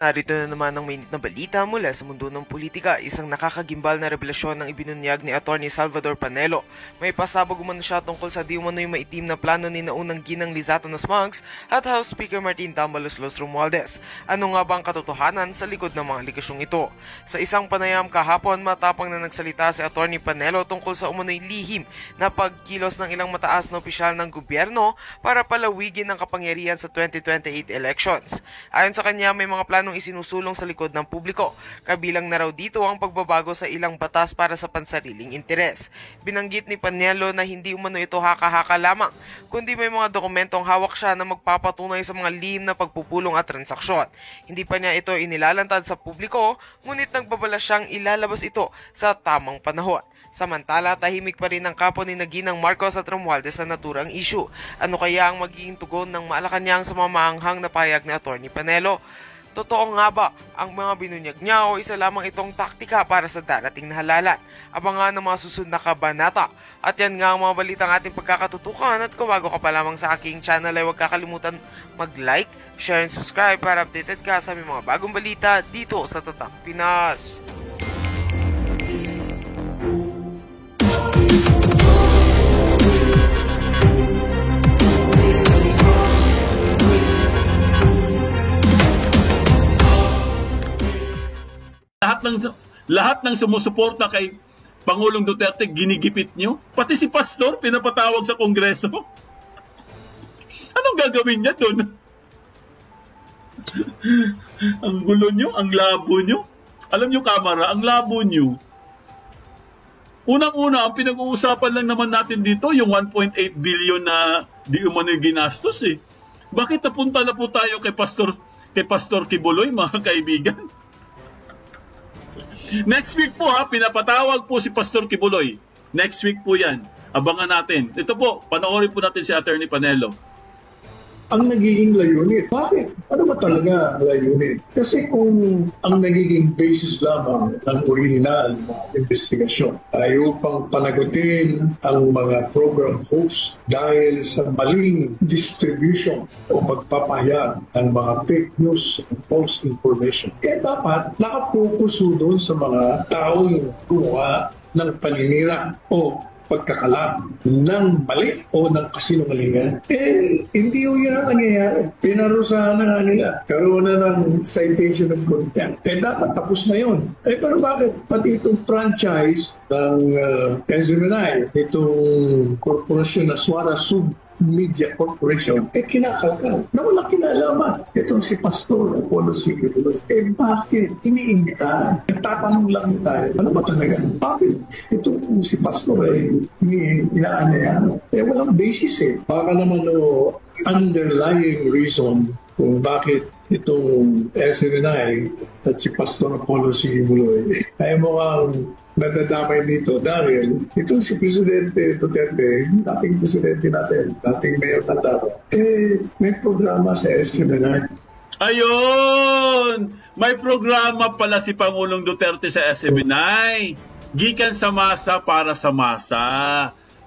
Narito na naman ang mainit na balita mula sa mundo ng politika. Isang nakakagimbal na revelasyon ng ibinunyag ni Atty. Salvador Panelo. May pasabog umano siya tungkol sa di umano'y maitim na plano ni naunang ginang Lizato Nasmags at House Speaker Martin Tambaloslos Romualdez. Ano nga ba ang katotohanan sa likod ng mga aligasyong ito? Sa isang panayam kahapon, matapang na nagsalita si Atty. Panelo tungkol sa umano'y lihim na pagkilos ng ilang mataas na opisyal ng gobyerno para palawigin ang kapangyarihan sa 2028 elections. Ayon sa kanya, may mga planong isinusulong sa likod ng publiko. Kabilang na raw dito ang pagbabago sa ilang batas para sa pansariling interes. Binanggit ni Panelo na hindi umano ito haka-haka lamang, kundi may mga dokumentong hawak siya na magpapatunay sa mga lihim na pagpupulong at transaksyon. Hindi pa niya ito inilalantad sa publiko, ngunit nagbabala siyang ilalabas ito sa tamang panahon. Samantala, tahimik pa rin ang kapo ni Ginang Marcos at Romualdez sa naturang issue. Ano kaya ang magiging tugon ng Malacanang sa mga maanghang na pahayag ni Atty. Panelo? Totoo nga ba ang mga binunyag niya o isa lamang itong taktika para sa darating na halalan? Abangan ang mga susunod na kabanata. At yan nga ang mga balitang ating pagkakatutukan, at kung bago ka pa lamang sa aking channel ay huwag kakalimutan mag-like, share, and subscribe para updated ka sa aming mga bagong balita dito sa Tatak Pinas. Lahat ng sumusuporta kay Pangulong Duterte ginigipit nyo. Pati si Pastor pinapatawag sa Kongreso. Anong gagawin niya doon? Ang gulo nyo, ang labo nyo. Alam nyo, Kamara, ang labo nyo. Unang-una, ang pinag-uusapan lang naman natin dito, yung 1.8 billion na di umano'y ginastos eh. Bakit napunta na po tayo kay Pastor Kibuloy, mga kaibigan? Next week po pinapatawag po si Pastor Kibuloy. Next week po yan. Abangan natin. Ito po, panoorin po natin si Atty. Panelo. Ang nagiging layunin. Bakit? Ano ba talaga ang layunin? Kasi kung ang nagiging basis lamang ng original na investigasyon ay upang panagutin ang mga program host dahil sa maling distribution o pagpapahayag ng mga fake news and false information, kaya dapat nakapokuso doon sa mga taong gumawa ng paninira o pagkakalam ng mali o ng kasinungalingan, hindi yun ang nangyayari. Pinarusahan na nga nila. Karoon na ng citation of contempt. Dapat tapos na yun. Pero bakit? Pati itong franchise ng SMNI, itong korporasyon na Suara Sub Media Corporation, kinakalkal na walang kinalaman. Itong si Pastor Apollo Sigiloy. Bakit? Iniimbitahan. Nagtatanong lang tayo, ano ba talaga? Bakit? Itong si Pastor inaanyayan. Walang basis eh. Baka naman underlying reason kung bakit itong SMNI at si Pastor Apollo Sigiloy ay mukhang nadadamay dito dahil itong si Presidente Duterte, dating Presidente natin, dating Mayor ng Davao, may programa sa SMNI. Ayun! May programa pala si Pangulong Duterte sa SMNI. Gikan sa masa para sa masa.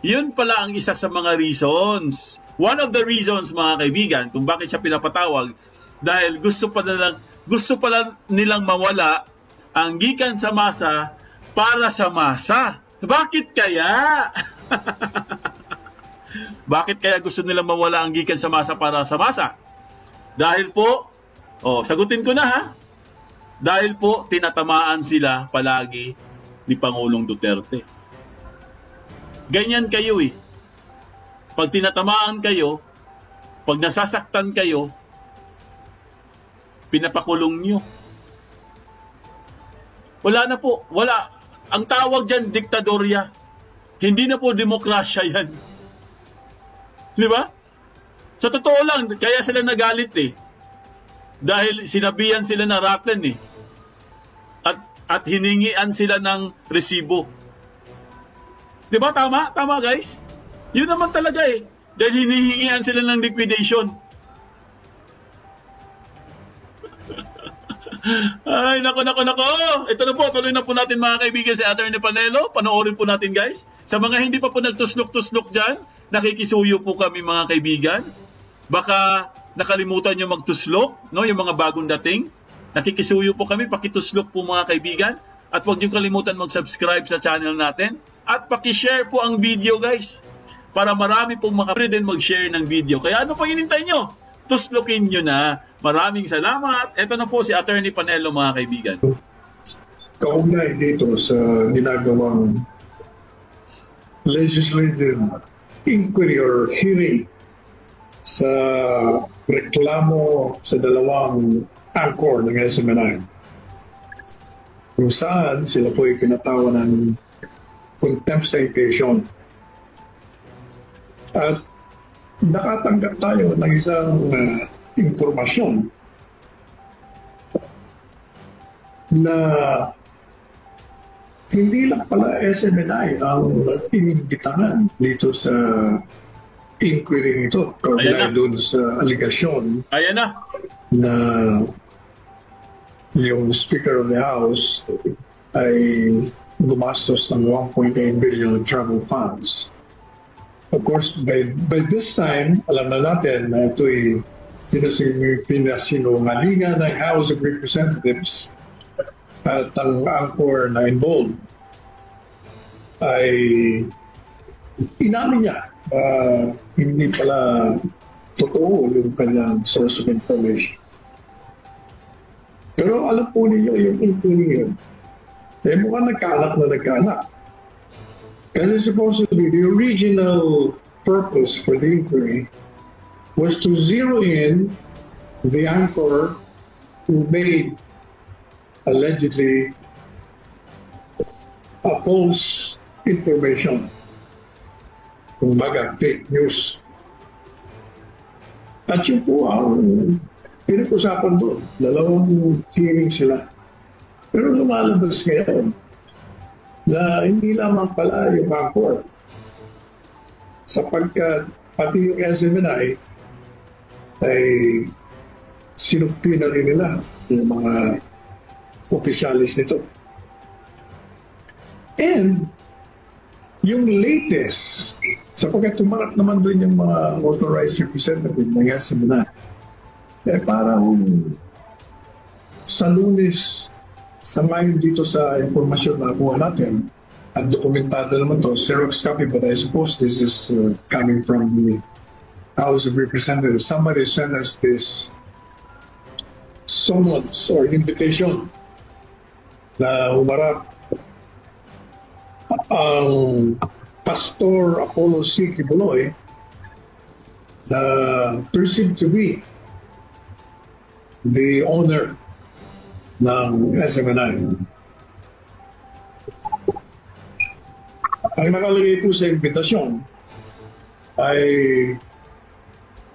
Yun pala ang isa sa mga reasons. One of the reasons, mga kaibigan, kung bakit siya pinapatawag, dahil gusto pala nilang mawala ang gikan sa masa para sa masa. Bakit kaya? Bakit kaya gusto nilang mawala ang gikan sa masa para sa masa? Dahil po, sagutin ko na ha. Dahil po, tinatamaan sila palagi ni Pangulong Duterte. Ganyan kayo eh. Pag tinatamaan kayo, pag nasasaktan kayo, pinapakulong nyo. Wala na po, wala. Ang tawag dyan, diktadorya. Hindi na po demokrasya yan. Di ba? Sa totoo lang, kaya sila nagalit eh. Dahil sinabihan sila na rotten eh. At hiningian sila ng resibo. Di ba? Tama? Tama guys? Yun naman talaga eh. Dahil hinihingian sila ng liquidation. Ay, nako. Ito na po, tuloy na po natin mga kaibigan si Atty. Panelo. Panoorin po natin guys. Sa mga hindi pa po nagtuslok-tuslok dyan, nakikisuyo po kami mga kaibigan. Baka nakalimutan nyo magtuslok, no? Yung mga bagong dating. Nakikisuyo po kami, pakituslok po mga kaibigan. At huwag niyo kalimutan mag-subscribe sa channel natin. At pakishare po ang video guys. Para marami pong makapre din mag-share ng video. Kaya ano pang hinintay nyo? Tuslokin nyo na. Maraming salamat. Ito na po si Attorney Panelo mga kaibigan. Kaugnay dito sa ginagawang legislative inquiry or hearing sa reklamo sa dalawang anchor ng SMNI. Kung saan sila po ay pinatawa ng contempt citation. At nakatanggap tayo ng isang impormasyon na hindi lang pala SMNI ang inimbitahan dito sa inquiry ito. Kaugnay doon sa aligasyon Ayan na. na yung Speaker of the House ay gumastos ng 1.8 billion in travel funds. Of course, by this time, alam na natin na ito'y pinasinungalingan ng House of Representatives at ang anchor na involved ay inamin niya hindi pala totoo yung kanyang source of information. Pero alam po ninyo yung inquiry yun. Mukhang nagkaanak. Kasi supposedly the original purpose for the inquiry was to zero in the anchor who made allegedly a false information. Kumbaga, fake news. At yun po ang pinag-usapan doon. Dalawang hearing sila. Pero lumalabas ngayon na hindi lamang pala yung anchor. Sapagkat pati yung SMNI ay sinumpi na rin nila yung mga opisyalis nito. And yung latest, sapagkat tumarap naman doon yung mga authorized representative ng SMNI, parang sa Lunes, sa ngayon dito sa informasyon na nakuha natin, at dokumentado naman to, Xerox copy, but I suppose this is coming from the House of Representatives. Somebody sent us this summons or invitation na humarap ang Pastor Apollo C. Kibuloy na perceived to be the owner ng SMNI. Ang nakalagay po sa imbitasyon ay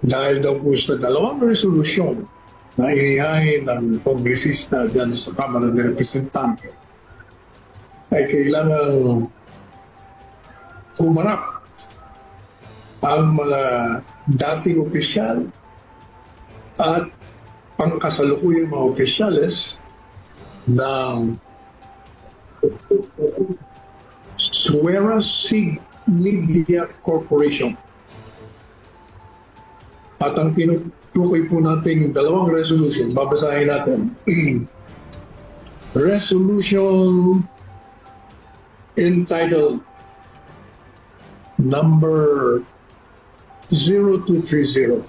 dahil daw po sa dalawang resolusyon na inihain ng kongresista dyan sa Kamara ng Representante ay kailangan humarap ang mga dating opisyal at pangkasalukuyang mga opisyales ng Suera Sig Media Corporation. At ang tinutukoy po nating dalawang resolution, babasahin natin. Resolution entitled number 0230.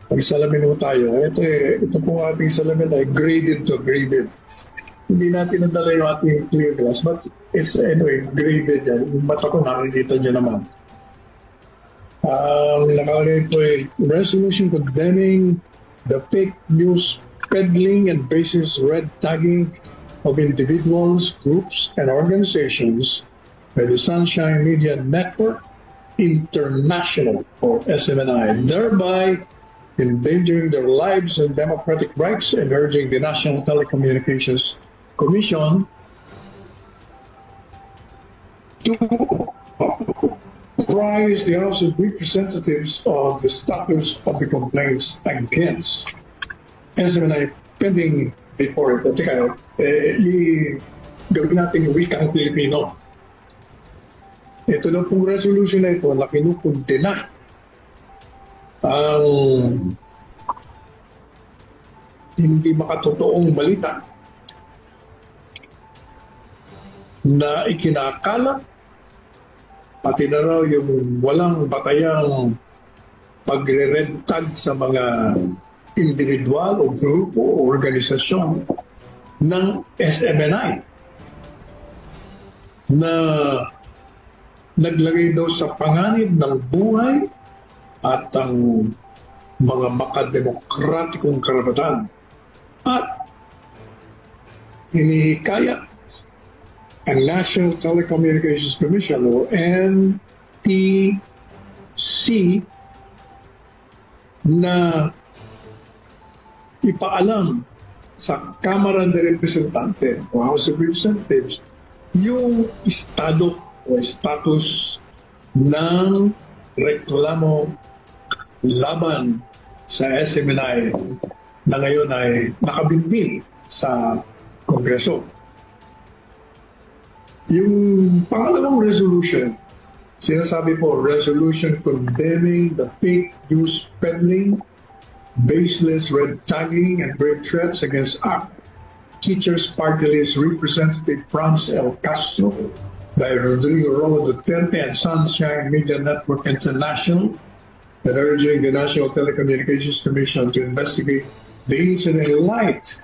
Pag salamin mo tayo, ito po ating salamin ay graded to graded. Hindi natin nadala yung ating clear glass, but it's anyway, graded yan. Yung mata ko nakikita nyo naman. Nakalagay po ay resolution condemning the fake news peddling and basis red tagging of individuals, groups, and organizations by the Sunshine Media Network International, or SMNI, thereby endangering their lives and democratic rights, and urging the National Telecommunications Commission to apprise the House of Representatives of the status of the complaints against SMNI pending before it. Teka, gawin natin yung wikang Pilipino. Ito na pong resolution na ito na kinukuntina ang hindi makatotoong balita na ikinakalat, pati na raw yung walang batayang pagre-red tag sa mga individual o grupo o organisasyon ng SMNI na naglagay daw sa panganib ng buhay at ang mga makademokratikong karapatan at hinihikayat ang National Telecommunications Commission o NTC na ipaalam sa Kamara de Representante o House of Representatives yung estado o status ng reklamo laban sa SMNI na ngayon ay nakabinbin sa Kongreso. Yung pangalawang resolution, sinasabi po, resolution condemning the fake news peddling, baseless red tagging, and rape threats against ACT Teachers Party List Representative Franz L. Castro by Rodrigo Roa Duterte and Sunshine Media Network International, and urging the National Telecommunications Commission to investigate the incident in light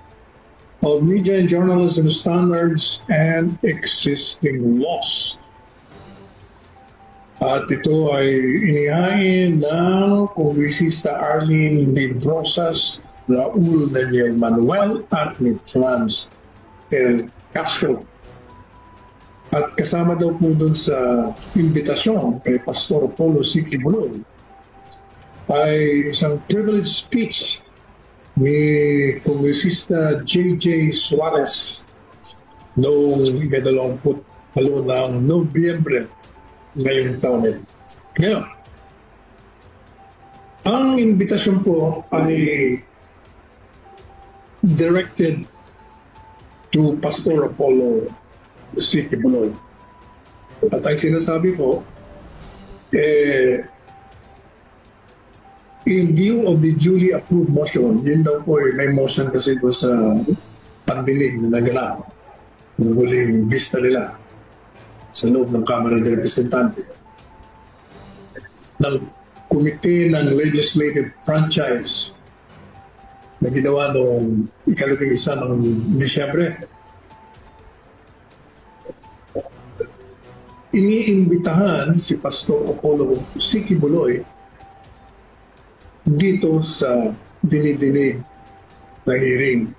of media and journalism standards and existing laws. At ito ay inihain ng Kongresista Arlene de Rosas, Raul Daniel Manuel at ni Franz L. Castro. At kasama daw po dun sa imbitasyon kay Pastor Apollo C. Kibuloy ay isang privileged speech ni Kongresista J.J. Suarez noong 28 ng Nobyembre ngayong taon nito. Ngayon, ang invitasyon po ay directed to Pastor Apollo C. Kibuloy. At ang sinasabi po, in view of the duly approved motion, yun daw po may motion kasi po sa pandilig na naganap ng huling vista nila sa loob ng Kamara de Representante ng Komite ng Legislative Franchise na ginawa noong ika-11 ng Disyembre. Iniimbitahan si Pastor Apollo C. Kibuloy dito sa dinidinig na hearing.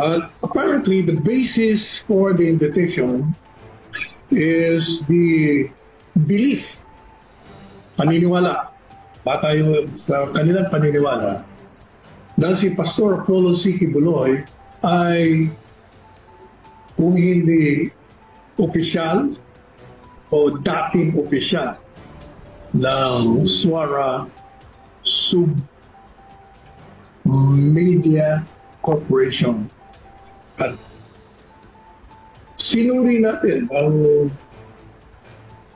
At apparently, the basis for the invitation is the belief, paniniwala, batayo sa kanilang paniniwala, na si Pastor Apollo C. Kibuloy ay kung hindi opisyal o dating opisyal ng SWARA Sub-Media Corporation. At sinuri natin ang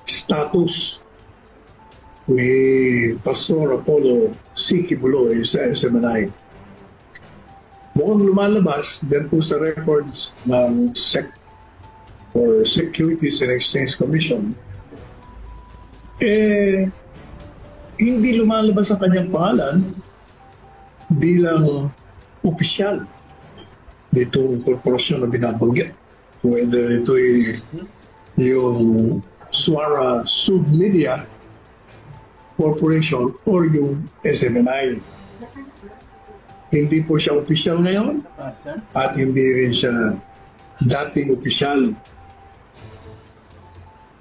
status ni Pastor Apollo C. Kibuloy sa SMNI. Mukhang lumalabas dyan po sa records ng SEC or Securities and Exchange Commission, hindi lumalabas ang kanyang pangalan bilang opisyal nitong korporasyon na binabanggit. Whether ito ay yung SWARA Sub-Media Corporation or yung SMNI. Hindi po siya opisyal ngayon at hindi rin siya dating opisyal.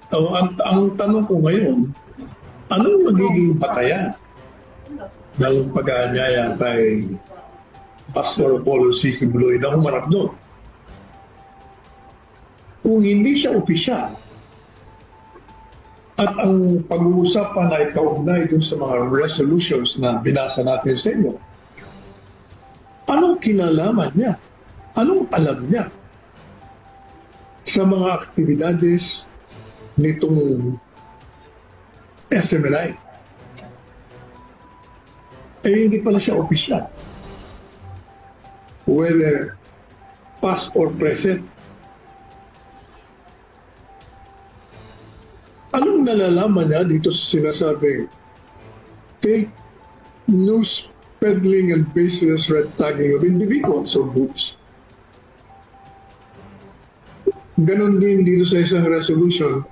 Ang tanong ko ngayon, anong magiging batayan ng pag-aanyaya kay Pastor Apollo C. Kibuloy na humarap doon? Kung hindi siya opisyal at ang pag-uusapan ay kaugnay doon sa mga resolutions na binasa natin sa inyo, anong kinalaman niya? Anong alam niya sa mga aktibidades nitong SMNI? Hindi pala siya opisyal. whether past or present. Anong nalalaman niya dito sa sinasabi fake news peddling and baseless red tagging of individuals or groups? Ganon din dito sa isang resolution,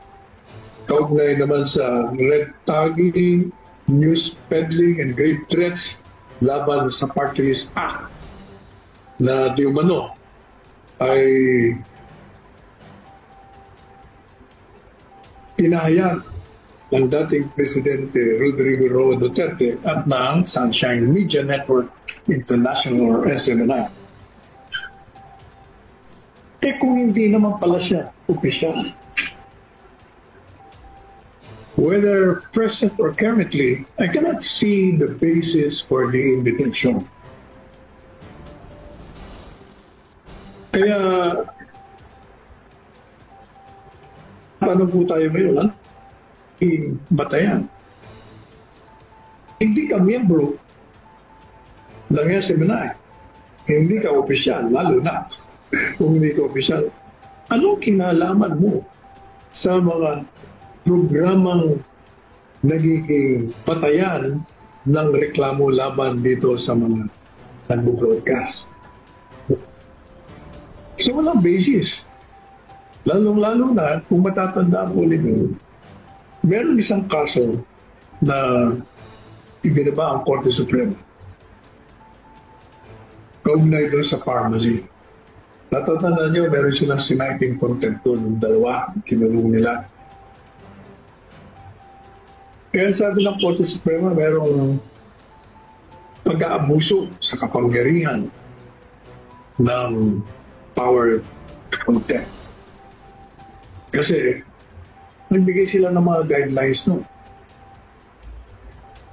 kaugnay naman sa red tagging, news peddling, and grave threats laban sa Party List Act na di umano ay pinahayag ng dating Presidente Rodrigo Roa Duterte at ng Sunshine Media Network International or SMNI. Kung hindi naman pala siya opisyal, whether present or currently, I cannot see the basis for the invitation. Kaya, paano po tayo ngayon? Batayan. Hindi ka miyembro ng SMNI. Hindi ka opisyal, lalo na kung hindi ka opisyal. Anong kinalaman mo sa mga programang nagiging batayan ng reklamo laban dito sa mga nagbo-broadcast? So walang basis. Lalong-lalo na kung matatanda mo ninyo, meron isang kaso na ibinaba ang Korte Suprema. Kaugnay doon sa pharmacy. Natatandaan nyo, meron silang siniting contempt doon ng dalawa, kinulong nila. Kaya sabi ng Korte Suprema, merong pag-aabuso sa kapangyarihan ng power contempt. Kasi, nagbigay sila ng mga guidelines no,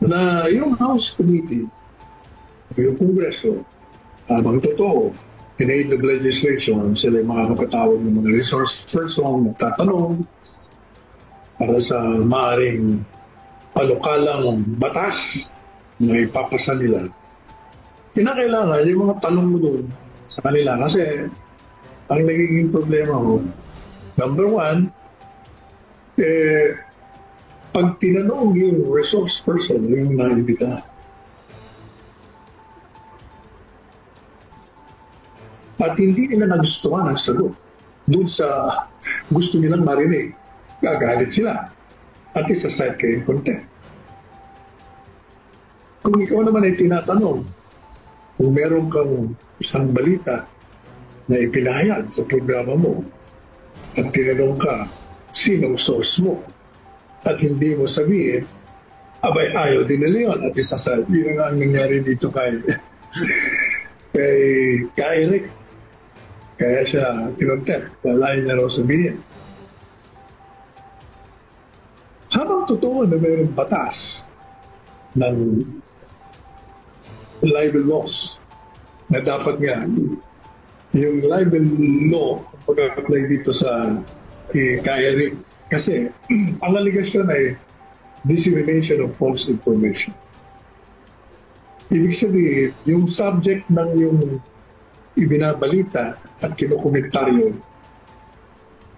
na yung House Committee, yung Kongreso, habang totoo, in-aid of legislation, sila yung mga kapatawag ng mga resource person, magtatanong para sa maaring palukalang batas na ipapasa nila. Kinakailangan yung mga tanong mo doon sa kanila kasi ang nagiging problema ho, number one, pag tinanong yung resource person, yung naimbita, at hindi nila nagustuhan ang sagot doon sa gusto nilang marinig, gagalit sila at isa-cite kayo yung content. Kung ikaw naman ay tinatanong, kung meron kang isang balita na ipinahayag sa programa mo at tinanong ka, sinong source mo? At hindi mo sabihin, abay, ayaw din nila yun. At isa-cite, yun na nga ang nangyari dito kay Eric. Kaya siya kinontent, dahil niya raw sabihin. Habang totoo na mayroong batas ng libel laws na dapat nga yung libel law pag-apply dito sa kay kasi ang aligasyon ay dissemination of false information. Ibig sabihin, yung subject ng yung ibinabalita at kinukomentaryo,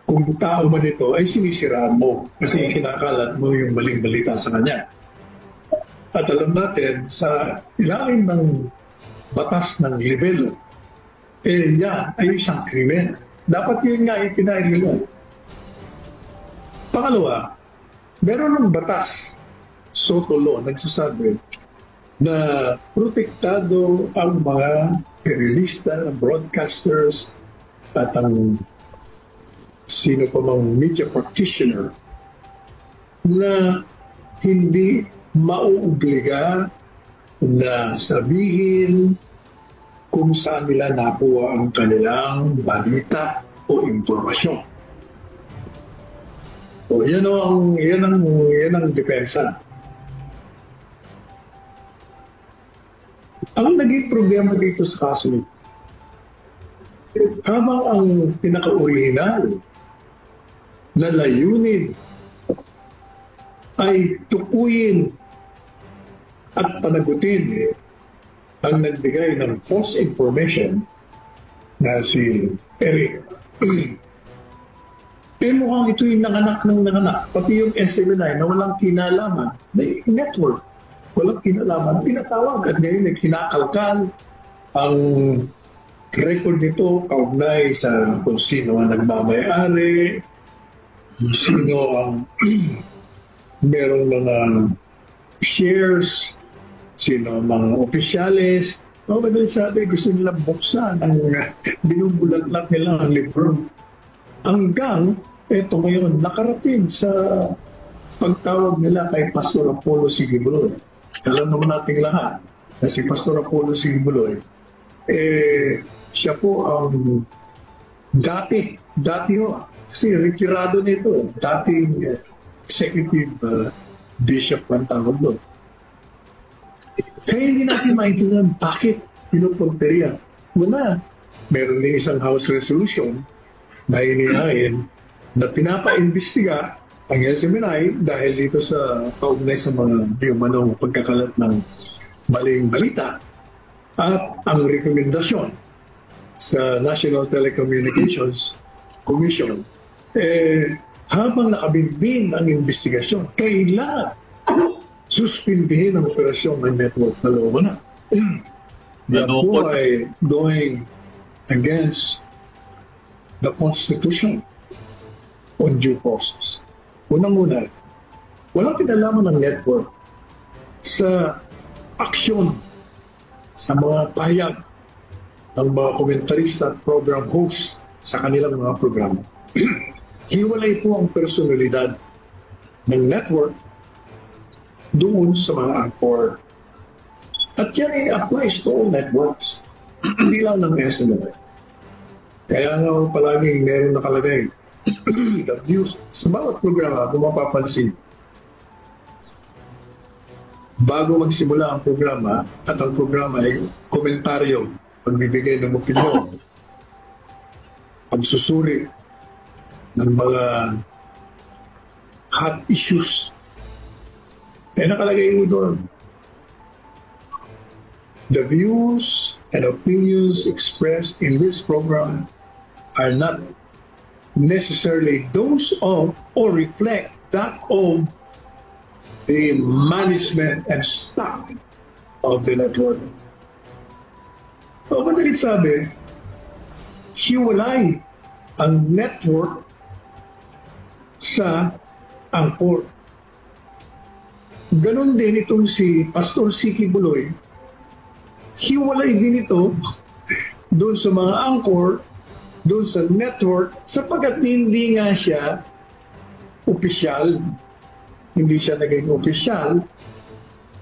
kung tao man ito ay sinisiraan mo kasi kinakalat mo yung maling balita sa kanya. At alam natin, sa ilalim ng batas ng libelo, yan ay isang krimen. Dapat yun nga ipinahingila. Pangalawa, meron ng batas, Soto Law, nagsasabi na protektado ang mga periodista, broadcasters, at ang sino pa mang media practitioner na hindi mauobliga na sabihin kung saan nila nakuha ang kanilang balita o impormasyon. O yan ang depensa. Ang naging problema dito sa kaso nito, habang ang pinaka-original na layunin ay tukuyin at panagutin ang nagbigay ng false information na si Eric. Mukhang ito yung nanganak ng nanganak. Pati yung SMNI na walang kinalaman, may network, walang kinalaman, pinatawag. At ngayon ay kinakalkal ang record nito kaugnay sa kung sino ang nagmamayari, sino ang merong mga shares, sino ang mga opisyalis. Madali sabi, gusto nila buksan ang binubulat-lat nila ang libro. Hanggang, eto ngayon, nakarating sa pagtawag nila kay Pastor Apollo Sigibuloy. Alam naman nating lahat na si Pastor Apollo Sigibuloy, siya po ang dati kasi retirado nito, dating executive bishop ang tawag doon. Kaya hindi natin maintindihan bakit pinupunteriya. Una, meron din isang House resolution na inihain na pinapa-imbestiga ang SMNI dahil dito sa kaugnay sa mga manong pagkakalat ng maling balita at ang rekomendasyon sa National Telecommunications Commission habang nakabinbin ang investigasyon, kailangan suspindihin ang operasyon ng network na looban na. Yan po ay going against the Constitution on due process. Unang-una, walang kinalaman ng network sa aksyon sa mga pahayag ng mga komentarista at program host sa kanilang mga programa. Hiwalay po ang personalidad ng network doon sa mga anchor. At yan ay applies to all networks, hindi lang ng SMNI. Kaya nga palaging meron nakalagay the views sa bawat programa, kung mapapansin. Bago magsimula ang programa, at ang programa ay komentaryo, pagbibigay ng opinion, pagsusuri ng mga hot issues. Nakalagay mo doon, the views and opinions expressed in this program are not necessarily those of or reflect that of the management and staff of the network. Madalit sabi, hiwalay ang network sa anchor. Ganon din itong si Pastor Siki Buloy, hiwalay din ito doon sa mga anchor, doon sa network, sapagkat hindi nga siya opisyal. Hindi siya naging opisyal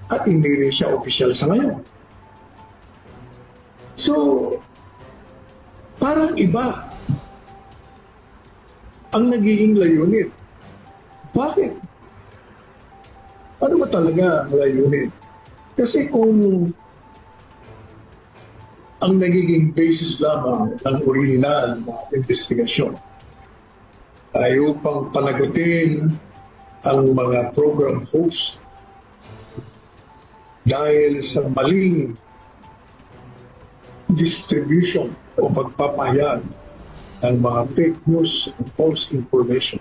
at hindi rin siya opisyal sa ngayon. So, parang iba ang nagiging layunin. Bakit? Ano ba talaga ang layunin? Kasi kung ang nagiging basis lamang ng original na investigasyon ay upang panagutin ang mga program host dahil sa maling distribution o pagpapahayag ng mga fake news and false information.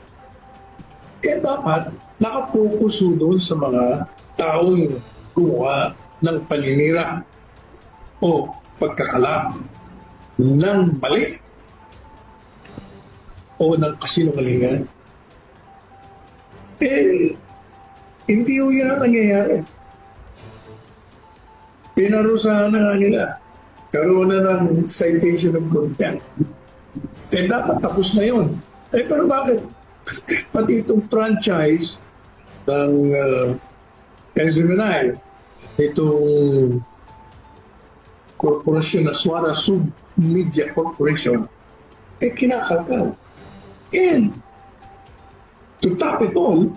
Kaya dapat nakapokus doon sa mga taong gumawa ng paninira o pagkakalat ng mali o ng kasinungalingan. Hindi ho yan ang nangyayari. Pinarusahan na nga nila. Karoon na ng citation of contempt. Dapat tapos na yun. Pero bakit? Pati itong franchise ng SMNI, itong korporasyon na Swara Sub Media Corporation, kinakalkal. And to top it all,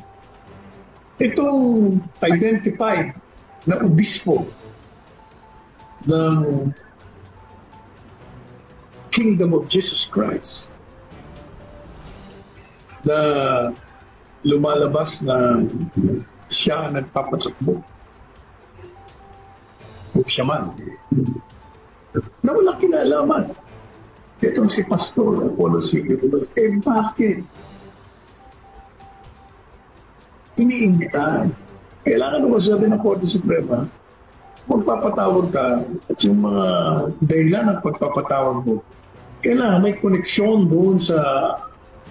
itong identified na obispo ng Kingdom of Jesus Christ na lumalabas na siya ang nagpapatakbo. kung siya man, na walang kinalaman. Itong si Pastor Apollo Siquiboloy, bakit? Iniimbitahan. Kailangan mo sabi ng Korte Suprema, magpapatawag ka at yung mga dahilan ng pagpapatawag mo, kailangan may koneksyon doon sa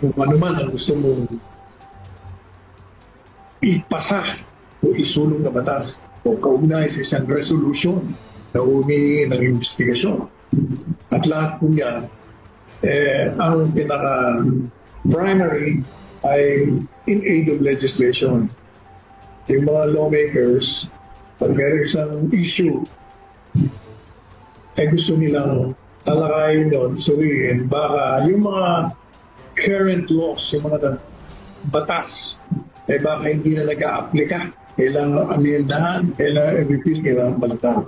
kung ano man ang gusto mo ipasa o isulong na batas o kaugnay sa isang resolution na humingi ng investigasyon. At lahat po yan, ang pinaka-primary ay in aid of legislation. Yung mga lawmakers, pag meron isang issue, ay gusto nilang talakayin doon, suriin, baka yung mga current laws, yung mga batas, baka hindi na nag-a-applika. Kailangan amendahan, kailangan i-repeal, kailangan balitan.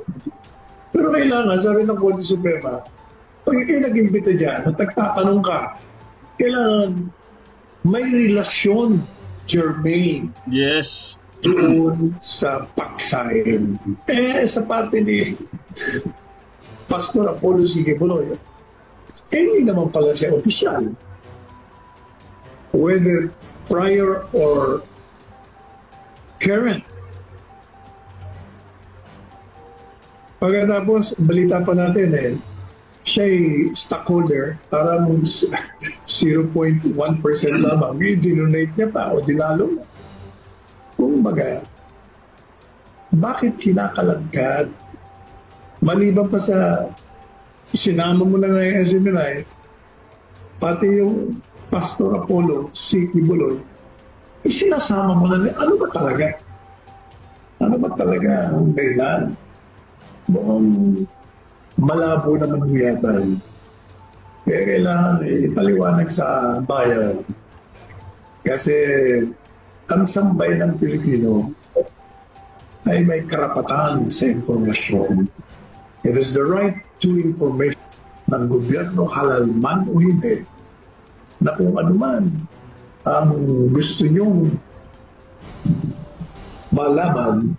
Pero kailangan, sabi ng Korte Suprema, pag kayo nag-imbita dyan at nagtatanong ka, kailangan may relasyon, germane. Yes. Doon sa paksahin. Sa parte ni Pastor Apollo Siquiboloy, hindi naman pala siya opisyal. Whether prior or current. Pagkatapos, balita pa natin siya'y stockholder, parang 0.1% lamang. I-donate niya pa o dilalo na. Kung baga, bakit kinakalagkat? Maliban pa sa sinama mo na ng SMNI, pati yung Pastor Apollo Siquiboloy, isinasama mo na, ano ba talaga? Ano ba talaga ang dahilan? Mukhang malabo naman yata yun. Kaya kailangan ipaliwanag sa bayan. Kasi ang sambayan ng Pilipino ay may karapatan sa impormasyon. It is the right to information ng gobyerno, halal man o hindi, na kung ano man ang gusto nyong malaman,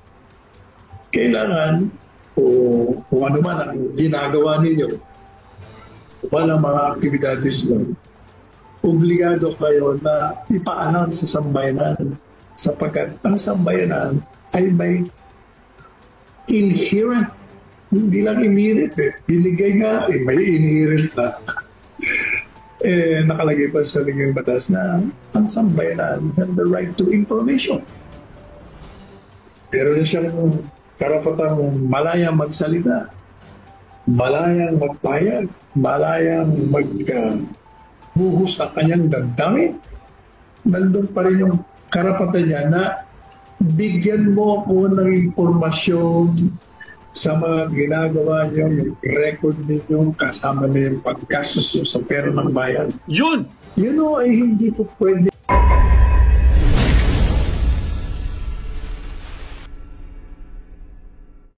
kailangan o kung ano man ang ginagawa ninyo, walang mga aktibidades nyo, obligado kayo na ipaalam sa sambayanan sapagkat ang sambayanan ay may inherent, hindi lang inherent binigay nga, may inherent na nakalagay pa sa ligang batas na ang sambayanan have the right to information. Pero na siyang karapatang malayang magsalita, malayang magpayag, malayang buhos ng kanyang damdamin. Nandun pa rin yung karapatan niya na bigyan mo ako ng impormasyon sa mga ginagawa niyo, yung record ninyo, kasama na yung paggastos sa pera ng bayan. Yun! Ay hindi po pwede